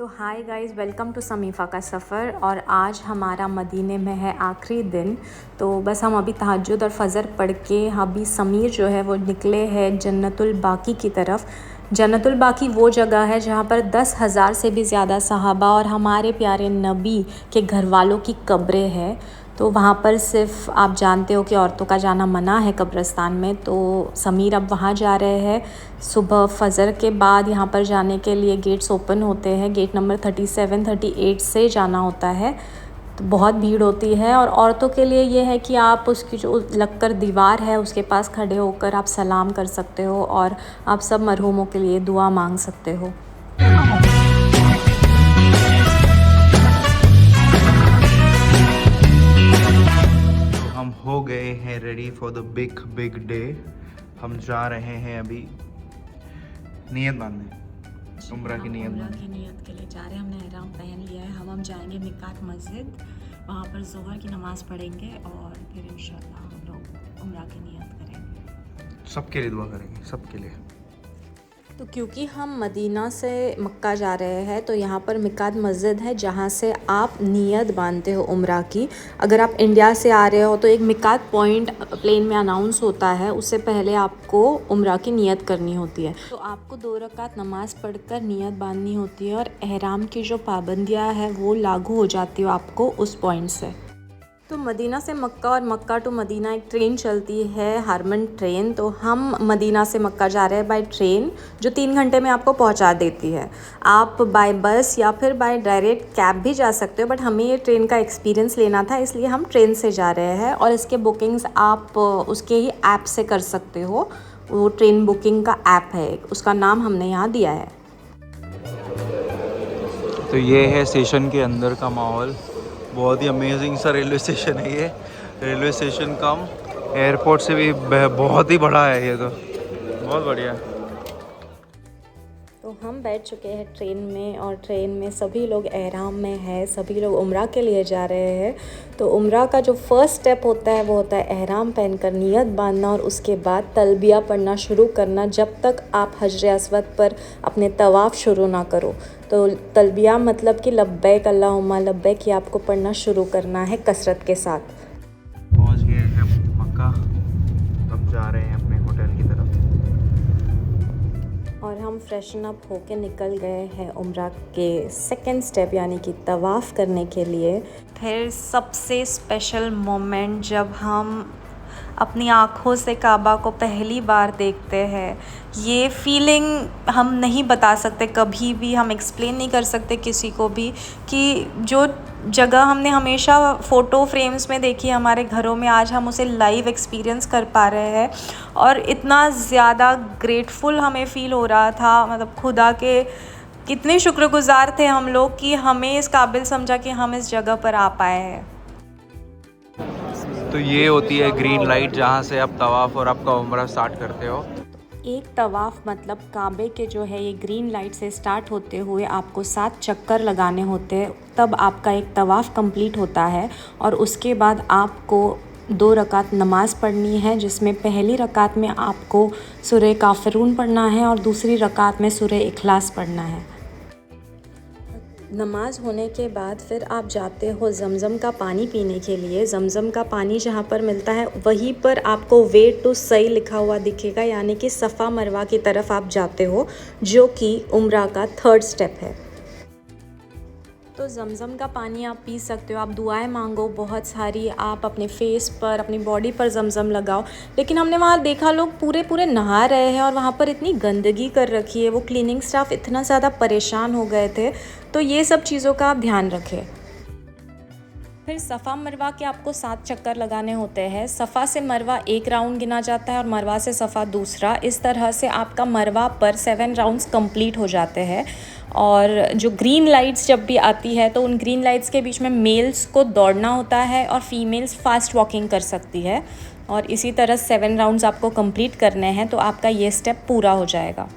तो hi guys, welcome to समीफ़ा का सफ़र। और आज हमारा मदीने में है आखिरी दिन। तो बस हम अभी तहज्जुद और फ़जर पढ़ के अभी समीर जो है वो निकले हैं जन्नतुल बाकी की तरफ। जन्नतुल बाकी वो जगह है जहाँ पर 10,000 से भी ज़्यादा सहाबा और हमारे प्यारे नबी के घर वालों की कब्रें हैं। तो वहाँ पर सिर्फ़ आप जानते हो कि औरतों का जाना मना है कब्रिस्तान में। तो समीर अब वहाँ जा रहे हैं। सुबह फ़जर के बाद यहाँ पर जाने के लिए गेट्स ओपन होते हैं। गेट नंबर 37, 38 से जाना होता है। तो बहुत भीड़ होती है। और औरतों के लिए ये है कि आप उसकी जो लगकर दीवार है उसके पास खड़े होकर आप सलाम कर सकते हो और आप सब मरहूमों के लिए दुआ मांग सकते हो। हम हो गए हैं ready for the big big day. हम जा रहे हैं अभी नियत बांधने, उम्रा की नियत के लिए जा रहे हैं। हमने एहराम पहन लिया है। हम जाएंगे मिकात मस्जिद, वहाँ पर ज़ोहर की नमाज़ पढ़ेंगे और फिर इंशाल्लाह हम लोग उम्रा की नियत करेंगे। सबके लिए दुआ करेंगे, सबके लिए। तो क्योंकि हम मदीना से मक्का जा रहे हैं तो यहाँ पर मिकात मस्जिद है जहाँ से आप नियत बांधते हो उम्रा की। अगर आप इंडिया से आ रहे हो तो एक मिकात पॉइंट प्लेन में अनाउंस होता है, उससे पहले आपको उम्रा की नियत करनी होती है। तो आपको 2 रकात नमाज़ पढ़कर नियत बांधनी होती है और एहराम की जो पाबंदियाँ हैं वो लागू हो जाती है आपको उस पॉइंट से। तो मदीना से मक्का और मक्का टू मदीना एक ट्रेन चलती है, हारमन ट्रेन। तो हम मदीना से मक्का जा रहे हैं बाय ट्रेन, जो 3 घंटे में आपको पहुंचा देती है। आप बाय बस या फिर बाय डायरेक्ट कैब भी जा सकते हो, बट हमें ये ट्रेन का एक्सपीरियंस लेना था इसलिए हम ट्रेन से जा रहे हैं। और इसके बुकिंग्स आप उसके ही ऐप से कर सकते हो। वो ट्रेन बुकिंग का ऐप है, उसका नाम हमने यहाँ दिया है। तो ये है स्टेशन के अंदर का माहौल। बहुत ही अमेजिंग सा रेलवे स्टेशन है ये। रेलवे स्टेशन कम एयरपोर्ट से भी बहुत ही बड़ा है ये, तो बहुत बढ़िया। तो हम बैठ चुके हैं ट्रेन में और ट्रेन में सभी लोग एहराम में है, सभी लोग उम्रा के लिए जा रहे हैं। तो उम्रा का जो फर्स्ट स्टेप होता है वो होता है एहराम पहनकर नियत बांधना और उसके बाद तलबिया पढ़ना शुरू करना जब तक आप हजर अस्वद पर अपने तवाफ़ शुरू ना करो। तो तलबिया मतलब कि लब्बैक अल्लाहुम्मा लब्बैक, ये आपको पढ़ना शुरू करना है कसरत के साथ। पहुंच गए हैं मक्का, अब जा रहे हैं अपने होटल की तरफ। और हम फ्रेशन अप होके निकल गए हैं उम्रा के सेकंड स्टेप यानी कि तवाफ़ करने के लिए। फिर सबसे स्पेशल मोमेंट जब हम अपनी आँखों से काबा को पहली बार देखते हैं, ये फीलिंग हम नहीं बता सकते, कभी भी हम एक्सप्लेन नहीं कर सकते किसी को भी, कि जो जगह हमने हमेशा फ़ोटो फ्रेम्स में देखी है हमारे घरों में, आज हम उसे लाइव एक्सपीरियंस कर पा रहे हैं। और इतना ज़्यादा ग्रेटफुल हमें फ़ील हो रहा था, मतलब खुदा के कितने शुक्रगुज़ार थे हम लोग कि हमें इस काबिल समझा कि हम इस जगह पर आ पाए हैं। तो ये होती है ग्रीन लाइट जहाँ से आप तवाफ़ और आपका उम्रा स्टार्ट करते हो। एक तवाफ़ मतलब काबे के जो है ये ग्रीन लाइट से स्टार्ट होते हुए आपको 7 चक्कर लगाने होते हैं, तब आपका एक तवाफ़ कंप्लीट होता है। और उसके बाद आपको 2 रकात नमाज़ पढ़नी है, जिसमें पहली रकात में आपको सूरह काफ़िरून पढ़ना है और दूसरी रकात में सूरह इखलास पढ़ना है। नमाज़ होने के बाद फिर आप जाते हो ज़मज़म का पानी पीने के लिए। ज़मज़म का पानी जहाँ पर मिलता है वहीं पर आपको वे टू सई लिखा हुआ दिखेगा, यानी कि सफ़ा मरवा की तरफ आप जाते हो, जो कि उम्रा का 3rd स्टेप है। तो ज़मज़म का पानी आप पी सकते हो, आप दुआएं मांगो बहुत सारी, आप अपने फेस पर अपनी बॉडी पर ज़मज़म लगाओ। लेकिन हमने वहाँ देखा लोग पूरे नहा रहे हैं और वहाँ पर इतनी गंदगी कर रखी है, वो क्लीनिंग स्टाफ इतना ज़्यादा परेशान हो गए थे। तो ये सब चीज़ों का आप ध्यान रखें। फिर सफ़ा मरवा के आपको 7 चक्कर लगाने होते हैं। सफ़ा से मरवा 1 राउंड गिना जाता है और मरवा से सफ़ा दूसरा। इस तरह से आपका मरवा पर 7 राउंड्स कंप्लीट हो जाते हैं। और जो ग्रीन लाइट्स जब भी आती है तो उन ग्रीन लाइट्स के बीच में मेल्स को दौड़ना होता है और फीमेल्स फास्ट वॉकिंग कर सकती है। और इसी तरह 7 राउंड्स आपको कंप्लीट करने हैं तो आपका ये स्टेप पूरा हो जाएगा।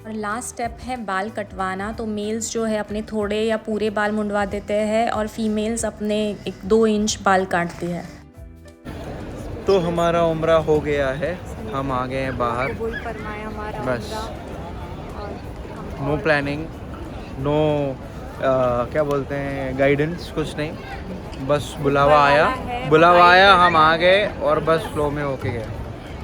और लास्ट स्टेप है बाल कटवाना। तो मेल्स जो है अपने थोड़े या पूरे बाल मुंडवा देते हैं और फीमेल्स अपने 1-2 इंच बाल काटती है। तो हमारा उम्रा हो गया है, हम आ गए हैं बाहर, बस नो प्लानिंग, नो क्या बोलते हैं, गाइडेंस कुछ नहीं, बस बुलावा आया हम आ गए और बस फ्लो में होके गए,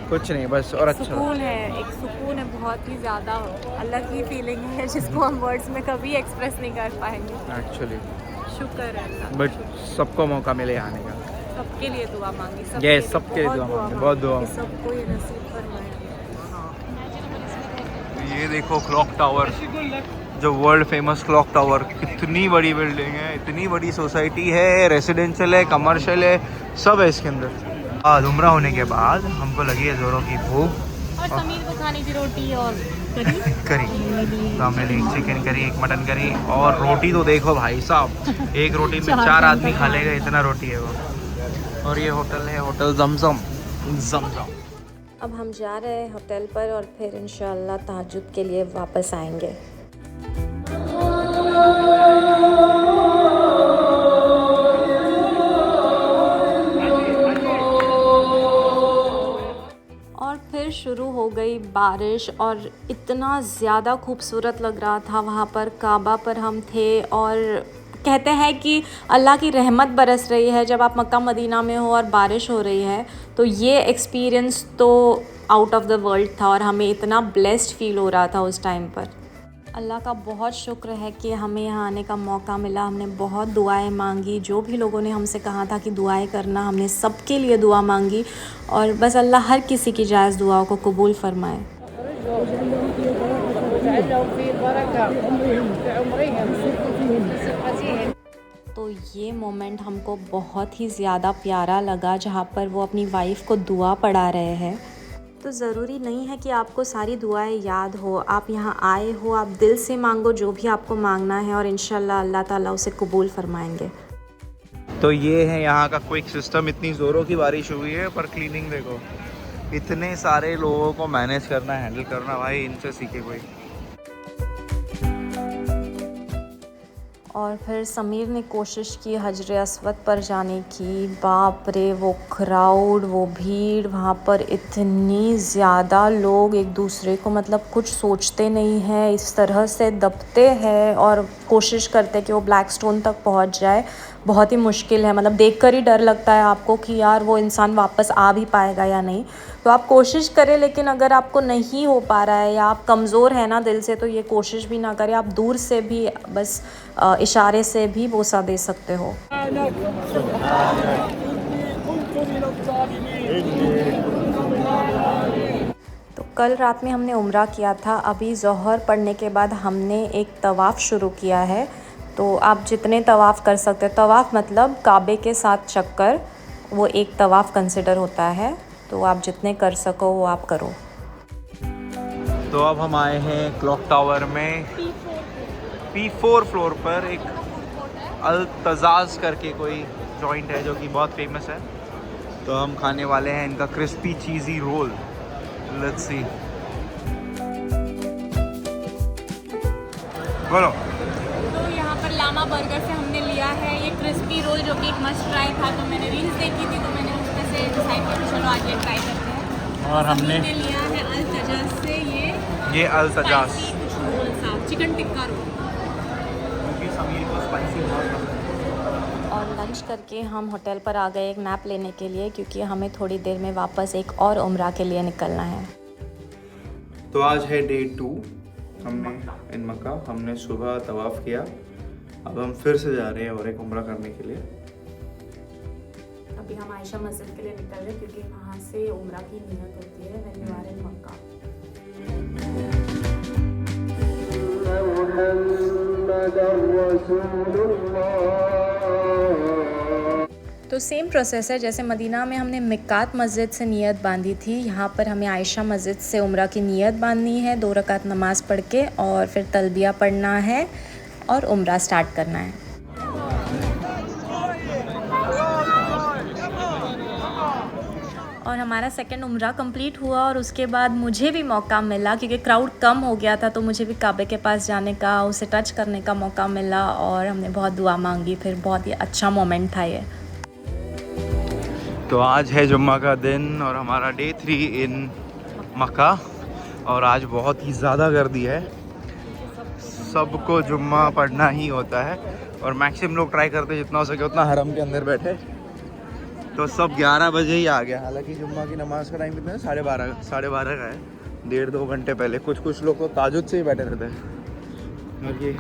कुछ नहीं बस। और अच्छा सुकून है, एक सुकून है बहुत ही ज़्यादा, अलग ही फीलिंग है जिसको हम वर्ड्स में कभी एक्सप्रेस नहीं कर पाएंगे एक्चुअली। शुक्र है अल्लाह का, बट सबको मौका मिले आने का। सबके लिए दुआ मांगी, Yes, सबके लिए दुआ मांगी, बहुत दुआ मांगी। सबको ये नसीब फरमाए। ये देखो क्लॉक टावर, जो वर्ल्ड फेमस क्लॉक टावर, कितनी बड़ी बिल्डिंग है, इतनी बड़ी सोसाइटी है, रेसिडेंशियल है, कमर्शियल है, सब है इसके अंदर। आज उम्रा होने के बाद हमको लगी है जोरों की भूख और समीर को खाने की रोटी और करी, तो हमने ली चिकन करी, एक मटन करी, और रोटी तो देखो भाई साहब, एक रोटी में 4 आदमी खा लेगा, इतना रोटी है वो। और ये होटल है, होटल जमजम। अब हम जा रहे हैं होटल पर और फिर इंशाल्लाह तहज्जुद के लिए वापस आएंगे। और फिर शुरू हो गई बारिश और इतना ज़्यादा खूबसूरत लग रहा था वहाँ पर। काबा पर हम थे और कहते हैं कि अल्लाह की रहमत बरस रही है जब आप मक्का मदीना में हो और बारिश हो रही है, तो ये एक्सपीरियंस तो आउट ऑफ द वर्ल्ड था और हमें इतना ब्लेस्ड फील हो रहा था उस टाइम पर। अल्लाह का बहुत शुक्र है कि हमें यहाँ आने का मौका मिला। हमने बहुत दुआएं मांगी, जो भी लोगों ने हमसे कहा था कि दुआएं करना, हमने सबके लिए दुआ मांगी और बस अल्लाह हर किसी की जायज़ दुआओं को कबूल फरमाए। तो ये मोमेंट हमको बहुत ही ज़्यादा प्यारा लगा जहाँ पर वो अपनी वाइफ को दुआ पढ़ा रहे हैं। तो ज़रूरी नहीं है कि आपको सारी दुआएं याद हो, आप यहाँ आए हो, आप दिल से मांगो जो भी आपको मांगना है और इंशाल्लाह अल्लाह ताला उसे कबूल फरमाएंगे। तो ये है यहाँ का क्विक सिस्टम। इतनी ज़ोरों की बारिश हुई है पर क्लीनिंग देखो, इतने सारे लोगों को मैनेज करना, हैंडल करना, भाई इनसे सीखे कोई। और फिर समीर ने कोशिश की हजर अस्वद पर जाने की। बाप रे, वो क्राउड, वो भीड़, वहाँ पर इतनी ज़्यादा लोग एक दूसरे को मतलब कुछ सोचते नहीं हैं, इस तरह से दबते हैं और कोशिश करते कि वो ब्लैक स्टोन तक पहुँच जाए। बहुत ही मुश्किल है, मतलब देखकर ही डर लगता है आपको कि यार वो इंसान वापस आ भी पाएगा या नहीं। तो आप कोशिश करें, लेकिन अगर आपको नहीं हो पा रहा है या आप कमज़ोर हैं ना दिल से, तो ये कोशिश भी ना करें। आप दूर से भी बस इशारे से भी बोसा दे सकते हो। तो कल रात में हमने उम्रा किया था। अभी ज़ोहर पढ़ने के बाद हमने एक तवाफ़ शुरू किया है। तो आप जितने तवाफ़ कर सकते हैं, तवाफ़ मतलब काबे के साथ चक्कर, वो एक तवाफ़ कंसिडर होता है। तो आप जितने कर सको वो आप करो। तो अब हम आए हैं क्लॉक टावर में P4 फ्लोर पर। एक अल तजाज़ करके कोई जॉइंट है जो कि बहुत फेमस है, तो हम खाने वाले हैं इनका crispy cheesy roll. Let's see. बोलो। तो यहाँ पर लामा बर्गर से हमने लिया है ये क्रिस्पी रोल, जो कि एक मस्ट ट्राई था। तो मैंने रील्स देखी थी, तो मैंने उसमें से डिसाइड किया कि चलो आज ये ट्राई करते हैं। और हमने लिया है अल तजाज़ से ये अल तजाज़ रोल सा चिकन टिक्का रोल। और लंच करके हम होटल पर आ गए एक नैप लेने के लिए, क्योंकि हमें थोड़ी देर में वापस एक और उम्रा के लिए निकलना है। तो आज है डे 2 हमने इन मक्का। हमने सुबह तवाफ़ किया, अब हम फिर से जा रहे हैं और एक उम्रा करने के लिए। अभी हम आयशा मस्जिद के लिए निकल रहे हैं, क्योंकि वहाँ से उम्रा की नियत होती है व्हेन यू आर इन मक्का। तो सेम प्रोसेस है जैसे मदीना में हमने मिकात मस्जिद से नियत बांधी थी, यहाँ पर हमें आयशा मस्जिद से उम्रा की नियत बांधनी है, 2 रकात नमाज़ पढ़ के, और फिर तलबिया पढ़ना है और उम्रा स्टार्ट करना है। और हमारा सेकंड उम्रा कंप्लीट हुआ और उसके बाद मुझे भी मौका मिला, क्योंकि क्राउड कम हो गया था, तो मुझे भी काबे के पास जाने का, उसे टच करने का मौका मिला और हमने बहुत दुआ मांगी। फिर बहुत ही अच्छा मोमेंट था ये। तो आज है जुम्मा का दिन और हमारा डे 3 इन मक्का, और आज बहुत ही ज़्यादा गर्दी है। सबको जुम्मा पढ़ना ही होता है और मैक्सिमम लोग ट्राई करते हैं जितना हो सके उतना हरम के अंदर बैठे। तो सब 11 बजे ही आ गया, हालांकि जुम्मा की नमाज़ का टाइम कितना है, 12:30 का है, 1.5-2 घंटे पहले। कुछ लोग तो ताजुद से ही बैठे रहते हैं। और ये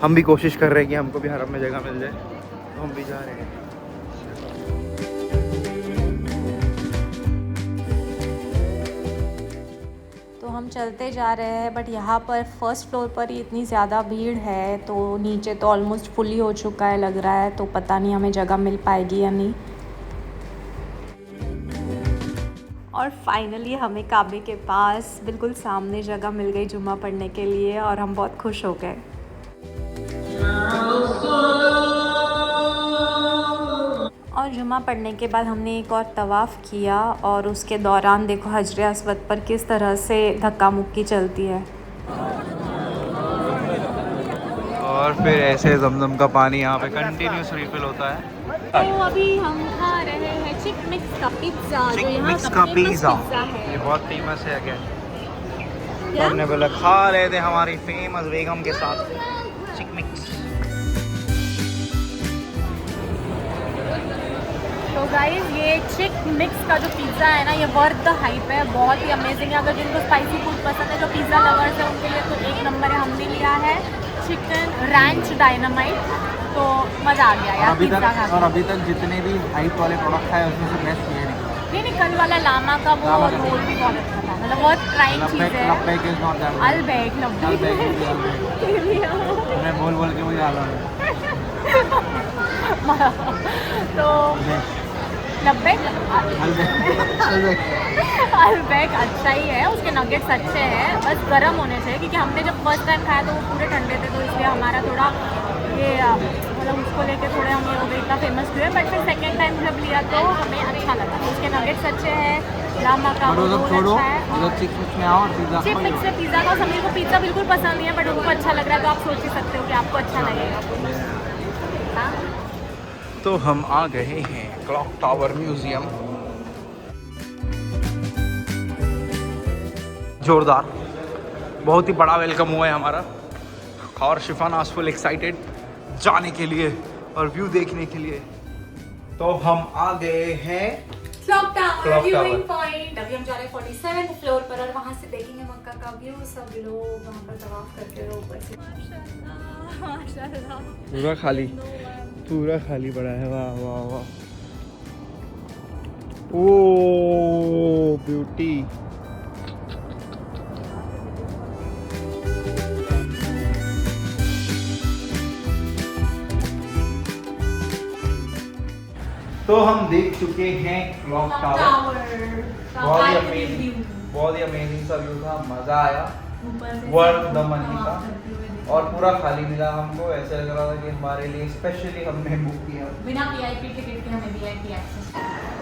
हम भी कोशिश कर रहे हैं कि हमको भी हरम में जगह मिल जाए, तो हम भी जा रहे हैं। तो हम चलते जा रहे हैं, बट यहाँ पर फर्स्ट फ्लोर पर ही इतनी ज़्यादा भीड़ है, तो नीचे तो ऑलमोस्ट फुली हो चुका है लग रहा है, तो पता नहीं हमें जगह मिल पाएगी या नहीं। और फाइनली हमें काबे के पास बिल्कुल सामने जगह मिल गई जुम्मा पढ़ने के लिए और हम बहुत खुश हो गए। और जुम्मा पढ़ने के बाद हमने एक और तवाफ़ किया और उसके दौरान देखो हजर अस्वद पर किस तरह से धक्का मुक्की चलती है। और फिर ऐसे जमजम का पानी यहाँ पे कंटिन्यूस रिफिल होता है। तो अभी हम खा रहे हैं चिक मिक्स का पिज़्ज़ा, जो यहाँ का पिज़्ज़ा है। ये बहुत फेमस है। अगेन हमने बोला खा रहे थे हमारी फेमस बेगम के साथ चिक मिक्स। तो गाइस ये चिक मिक्स का जो पिज़्ज़ा है ना, ये वर्थ द हाइप है, बहुत ही अमेजिंग है। अगर जिनको स्पाइसी फूड पसंद है, जो पिज़्ज़ा लवर्स है उनके लिए तो एक नंबर है। हमने लिया है चिकन रैंच डायनामाइट, तो मज़ा आ गया यार पिज़्ज़ा खा के। और अभी तक जितने भी हाइप वाले प्रोडक्ट खाए उसमें से बेस्ट ये निकला। नहीं कल वाला लामा का वो रोल भी बहुत अच्छा था, मतलब बहुत ट्राइंग चीज़ है। अलबैक मैं बोल के मुझे आ रहा तो लब्बैक अलबैक अच्छा ही है, उसके नगेट्स अच्छे हैं, बस गर्म होने चाहिए, क्योंकि हमने जब फर्स्ट टाइम खाया तो वो पूरे ठंडे थे, तो इसलिए हमारा थोड़ा ये मतलब उसको लेके थोड़े हम ये हो गए, इतना फेमस हुए। बट फिर सेकेंड टाइम जब लिया तो हमें अच्छा लगा, तो उसके नगेट्स अच्छे हैं, लामा का वो रोल अच्छा है। चिक मिक्स से पिज़्ज़ा का, समीर को पिज़्ज़ा बिल्कुल पसंद नहीं है, बट उनको अच्छा लग रहा है, तो आप सोच ही सकते हो कि आपको अच्छा लगेगा। तो हम आ गए हैं क्लॉक टावर म्यूजियम। जोरदार, बहुत ही बड़ा वेलकम हुआ है हमारा, और शिफान आज फुल एक्साइटेड जाने के लिए और व्यू देखने के लिए। तो हम आ गए हैं क्लॉक टावर व्यूइंग पॉइंट। अभी हम जा रहे हैं 47th फ्लोर पर और वहाँ से देखेंगे मक्का का व्यू। सब लोग वहाँ पर तवाफ करते रहो ऊपर से। माशाल्लाह पूरा खाली पड़ा है। वाह वाह वाह, ओ ब्यूटी। तो हम देख चुके हैं क्लॉक टावर, बहुत ही अमेजिंग सा व्यू था, मजा आया, वर्थ द मनी का, और पूरा खाली मिला हमको। ऐसा लग रहा था कि हमारे लिए स्पेशली हमने बुक किया, बिना वीआईपी टिकट के हमें वीआईपी एक्सेस।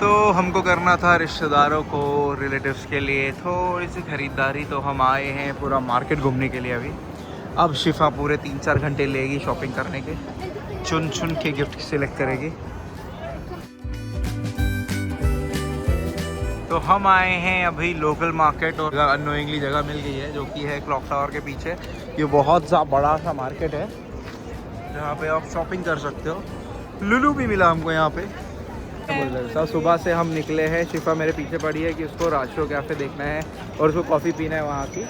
तो हमको करना था रिश्तेदारों को, रिलेटिव्स के लिए थोड़ी सी खरीदारी, तो हम आए हैं पूरा मार्केट घूमने के लिए। अभी अब शिफा पूरे 3-4 घंटे लेगी शॉपिंग करने के, चुन के गिफ्ट सिलेक्ट करेगी। तो हम आए हैं अभी लोकल मार्केट, और अनोइंगली जगह मिल गई है जो कि है क्लॉक टावर के पीछे। ये बहुत सा बड़ा सा मार्केट है जहाँ पे आप शॉपिंग कर सकते हो। लुलू भी मिला हमको यहाँ पे। सब सुबह से हम निकले हैं, शिफा मेरे पीछे पड़ी है कि उसको राशियो कैफ़े देखना है और उसको कॉफ़ी पीना है वहाँ की।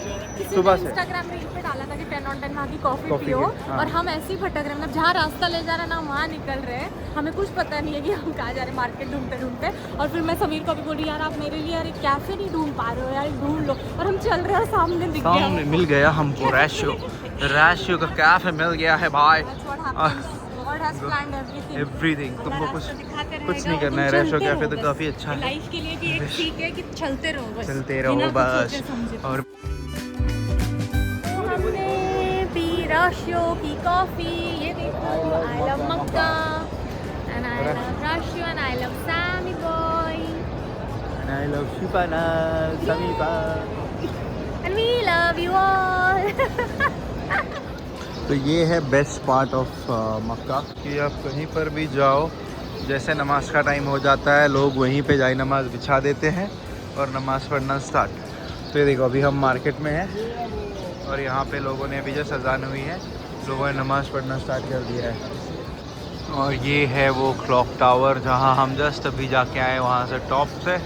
सुबह से इंस्टाग्राम पे डाला था कि 10 on 10 वहाँ की कॉफ़ी पियो, हाँ। और हम ऐसे ही भटक रहे, मतलब जहाँ रास्ता ले जा रहा ना वहाँ निकल रहे हैं, हमें कुछ पता नहीं है कि हम कहाँ जा रहे हैं, मार्केट ढूंढते। और फिर मैं समीर को भी बोली, यार आप मेरे लिए यार एक कैफ़े नहीं ढूंढ पा रहे हो यार, ढूंढ लो। और हम चल रहे हैं और सामने दिख गया, सामने मिल गया हमको राशियो का कैफ़े मिल गया है भाई। एवरीथिंग, तुमको कुछ नहीं करना है, रेशो कैफे तो काफ़ी अच्छा है लाइफ के लिए, कि एक सीख है कि चलते रहो बस। और हमने पी राशियो की कॉफ़ी, ये देखो, I love Makka and I love Rashiyo and I love Sammy boy and I love Shifana Samipa and we love you all. तो ये है बेस्ट पार्ट ऑफ मक्का कि आप कहीं पर भी जाओ, जैसे नमाज का टाइम हो जाता है लोग वहीं पे जाए नमाज बिछा देते हैं और नमाज पढ़ना स्टार्ट। तो ये देखो अभी हम मार्केट में हैं और यहाँ पे लोगों ने अभी जस्ट अजान हुई है, लोगों ने नमाज़ पढ़ना स्टार्ट कर दिया है। और ये है वो क्लॉक टावर जहाँ हम जस्ट अभी जाके आए वहाँ से टॉप से।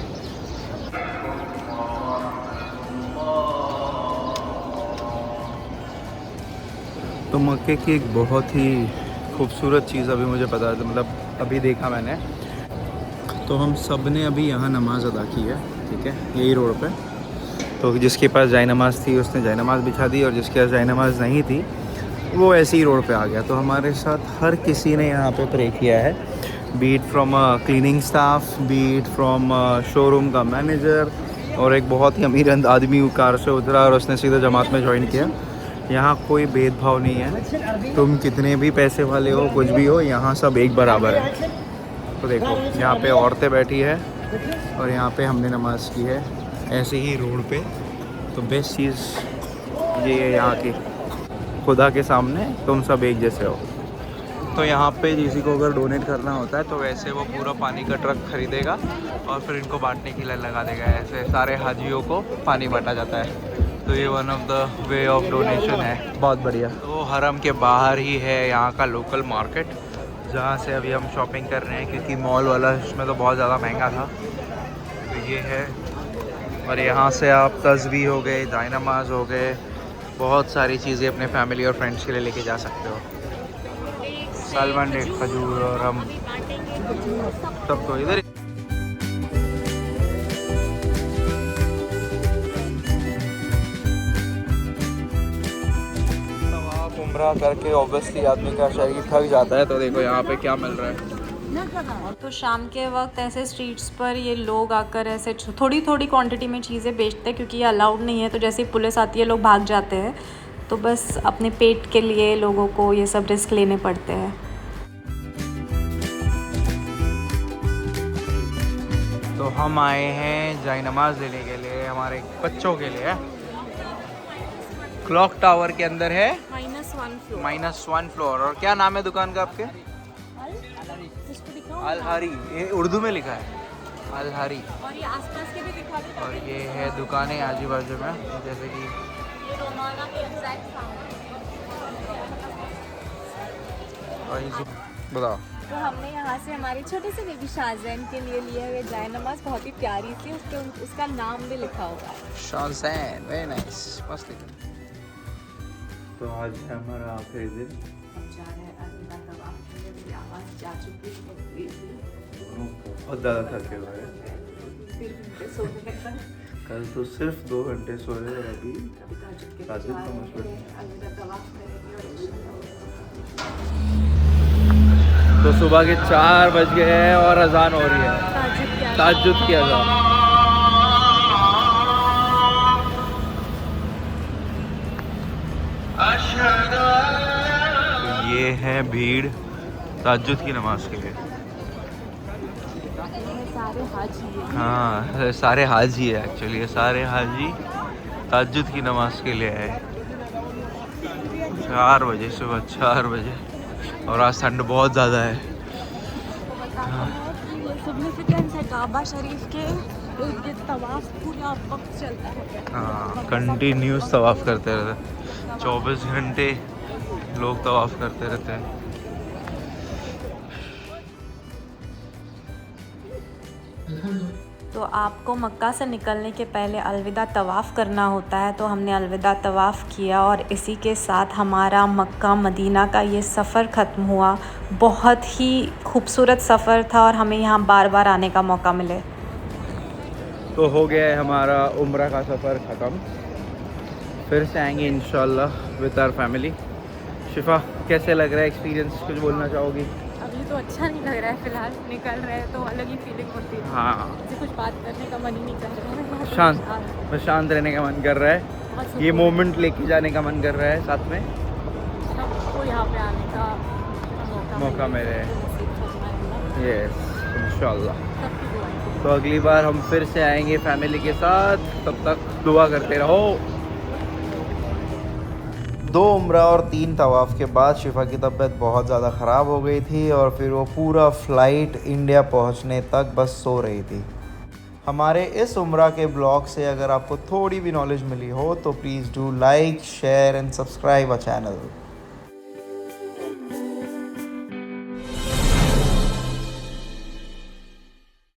तो मक्के की एक बहुत ही खूबसूरत चीज़ अभी मुझे पता है, मतलब अभी देखा मैंने, तो हम सब ने अभी यहाँ नमाज़ अदा की है, ठीक है, यही रोड पे। तो जिसके पास जाए नमाज़ थी उसने जाए नमाज़ बिछा दी, और जिसके पास जाए नमाज़ नहीं थी वो ऐसे ही रोड पे आ गया। तो हमारे साथ हर किसी ने यहाँ पे प्रे किया है, be it from cleaning staff, be it from showroom का मैनेजर, और एक बहुत ही अमीर आदमी कार से उतरा और उसने सीधा जमात में ज्वाइन किया। यहाँ कोई भेदभाव नहीं है, तुम कितने भी पैसे वाले हो, कुछ भी हो, यहाँ सब एक बराबर है। तो देखो यहाँ पे औरतें बैठी है और यहाँ पे हमने नमाज़ की है ऐसे ही रोड पे। तो बेस्ट चीज़ ये है यहाँ की, खुदा के सामने तुम सब एक जैसे हो। तो यहाँ पे किसी को अगर डोनेट करना होता है तो वैसे वो पूरा पानी का ट्रक खरीदेगा और फिर इनको बांटने की लाइन लगा देगा। ऐसे सारे हाजियों को पानी बांटा जाता है। तो ये one of the way of donation है, बहुत बढ़िया। तो हरम के बाहर ही है यहाँ का लोकल मार्केट, जहाँ से अभी हम शॉपिंग कर रहे हैं, क्योंकि मॉल वाला इसमें तो बहुत ज़्यादा महंगा था। तो ये है, और यहाँ से आप तस्बी हो गए, जायनमाज हो गए, बहुत सारी चीज़ें अपने फैमिली और फ्रेंड्स के लिए लेके जा सकते हो। सालमन डेट, खजूर, और हम सब तो इधर। तवाफ उम्रा करके ऑब्वियसली आदमी का शरीर थक जाता है। तो देखो यहाँ पे क्या मिल रहा है। तो शाम के वक्त ऐसे स्ट्रीट्स पर ये लोग आकर ऐसे थोड़ी थोड़ी क्वांटिटी में चीज़ें बेचते हैं, क्योंकि ये अलाउड नहीं है। तो जैसे ही पुलिस आती है लोग भाग जाते हैं। तो बस अपने पेट के लिए लोगों को ये सब रिस्क लेने पड़ते हैं। तो हम आए हैं जाए नमाज लेने के लिए, हमारे बच्चों के लिए। क्लॉक टावर के अंदर है -1 फ्लोर। और क्या नाम है दुकान का आपके? अल हरी, ये उर्दू में लिखा है अल हरी। और ये आसपास के भी दिखा देते हैं। और ये है दुकानें आजू बाजू में, जैसे कि ये रोमाना के एग्जैक्ट सामने। और ये बताओ। तो हमने यहाँ से हमारे छोटे से बेबी शाहजैन के लिए लिया हुआ जाए नमाज, बहुत ही प्यारी सी, उसका नाम भी लिखा हुआ है शाहजैन, वेरी नाइस, मस्त। तो आज है हमारा आखिरी दिन। हम जा रहे हैं अलविदा तवाफ के लिए। मेरी आवाज़ जा चुकी है, बहुत ज़्यादा थके हुए हैं। कल तो सिर्फ 2 घंटे सो रहे हैं। अभी ताजुद का मशवरा। तो सुबह के 4 बज गए हैं और अजान हो रही है, ताजुद की अजान। तो ये है भीड़ ताजुद की नमाज के लिए। हाँ, सारे हाजी है एक्चुअली, ये सारे हाजी ताजुद की नमाज के लिए आए 4 बजे, सुबह 4 बजे। और आज ठंड बहुत ज़्यादा है। सिग्निफिकेंस है काबा शरीफ के, तवाफ पूरा वक्त चलता है। हाँ, कंटिन्यूस तवाफ़ करते रहते, 24 घंटे लोग तवाफ़ करते रहते हैं। तो आपको मक्का से निकलने के पहले अलविदा तवाफ़ करना होता है। तो हमने अलविदा तवाफ़ किया और इसी के साथ हमारा मक्का मदीना का ये सफ़र ख़त्म हुआ। बहुत ही खूबसूरत सफ़र था और हमें यहाँ बार बार आने का मौका मिले। तो हो गया है हमारा उम्रा का सफ़र ख़त्म, फिर से आएंगे इंशाल्लाह विद आवर फैमिली। शिफा, कैसे लग रहा है एक्सपीरियंस, कुछ बोलना चाहोगी? अभी तो अच्छा नहीं लग रहा है, फ़िलहाल निकल रहे हैं तो अलग ही फीलिंग होती है। हाँ, मुझे कुछ बात करने का मन ही नहीं कर रहा है। शांत, बस शांत रहने का मन कर रहा है। ये मोमेंट लेके जाने का मन कर रहा है, साथ में सबको यहाँ पे आने का मौका मिले। यस, इंशाल्लाह। सबकी दुआ। तो अगली बार हम फिर से आएंगे फैमिली के साथ, तब तक दुआ करते रहो। 2 उम्रा और 3 तवाफ़ के बाद शिफा की तबीयत बहुत ज़्यादा ख़राब हो गई थी और फिर वो पूरा फ़्लाइट इंडिया पहुंचने तक बस सो रही थी। हमारे इस उम्रा के ब्लॉग से अगर आपको थोड़ी भी नॉलेज मिली हो तो please do like share and subscribe our channel.